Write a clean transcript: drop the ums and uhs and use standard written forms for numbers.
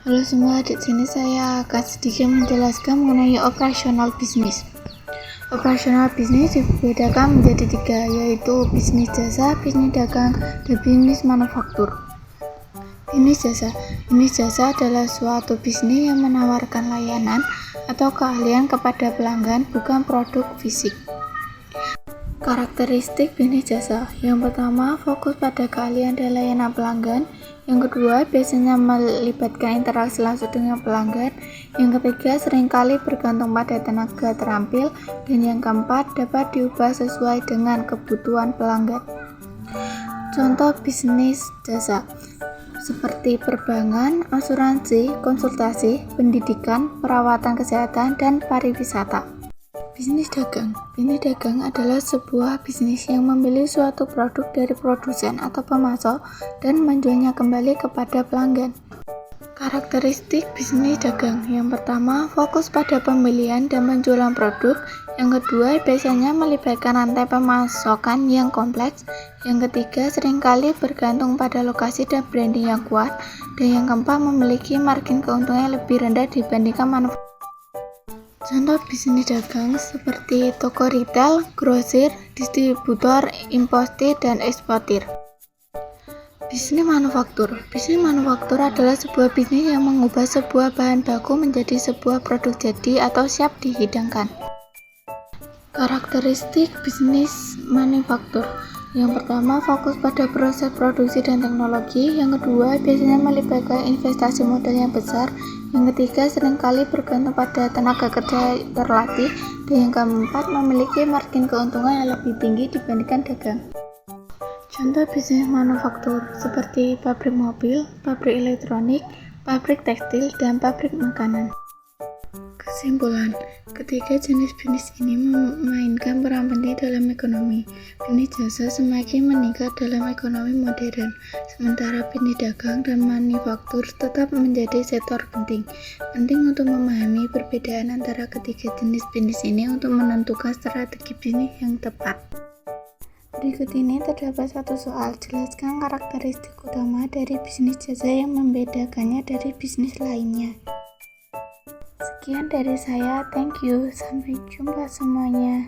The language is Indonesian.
Halo semua, di sini saya akan sedikit menjelaskan mengenai operasional bisnis. Operasional bisnis dibedakan menjadi tiga, yaitu bisnis jasa, bisnis dagang, dan bisnis manufaktur. Bisnis jasa adalah suatu bisnis yang menawarkan layanan atau keahlian kepada pelanggan, bukan produk fisik. Karakteristik bisnis jasa: yang pertama, fokus pada keahlian dan layanan pelanggan. Yang kedua, biasanya melibatkan interaksi langsung dengan pelanggan. Yang ketiga, seringkali bergantung pada tenaga terampil. Dan yang keempat, dapat diubah sesuai dengan kebutuhan pelanggan. Contoh bisnis jasa seperti perbankan, asuransi, konsultasi, pendidikan, perawatan kesehatan, dan pariwisata. Bisnis dagang. Bisnis dagang adalah sebuah bisnis yang membeli suatu produk dari produsen atau pemasok dan menjualnya kembali kepada pelanggan. Karakteristik bisnis dagang: yang pertama, fokus pada pembelian dan penjualan produk. Yang kedua, biasanya melibatkan rantai pemasakan yang kompleks. Yang ketiga, seringkali bergantung pada lokasi dan branding yang kuat. Dan yang keempat, memiliki margin keuntungan yang lebih rendah dibandingkan manufaktur. Contoh bisnis dagang seperti toko retail, grosir, distributor, importir, dan eksportir. Bisnis manufaktur. Bisnis manufaktur adalah sebuah bisnis yang mengubah sebuah bahan baku menjadi sebuah produk jadi atau siap dihidangkan. Karakteristik bisnis manufaktur: yang pertama, fokus pada proses produksi dan teknologi. Yang kedua, biasanya melibatkan investasi modal yang besar. Yang ketiga, seringkali bergantung pada tenaga kerja terlatih. Dan yang keempat, memiliki margin keuntungan yang lebih tinggi dibandingkan dagang. Contoh bisnis manufaktur seperti pabrik mobil, pabrik elektronik, pabrik tekstil, dan pabrik makanan. Kesimpulan: ketiga jenis bisnis ini memainkan peran penting dalam ekonomi. Bisnis jasa semakin meningkat dalam ekonomi modern, sementara bisnis dagang dan manufaktur tetap menjadi sektor penting. Penting untuk memahami perbedaan antara ketiga jenis bisnis ini untuk menentukan strategi bisnis yang tepat. Berikut ini terdapat satu soal. Jelaskan karakteristik utama dari bisnis jasa yang membedakannya dari bisnis lainnya. Sekian dari saya, thank you, sampai jumpa semuanya.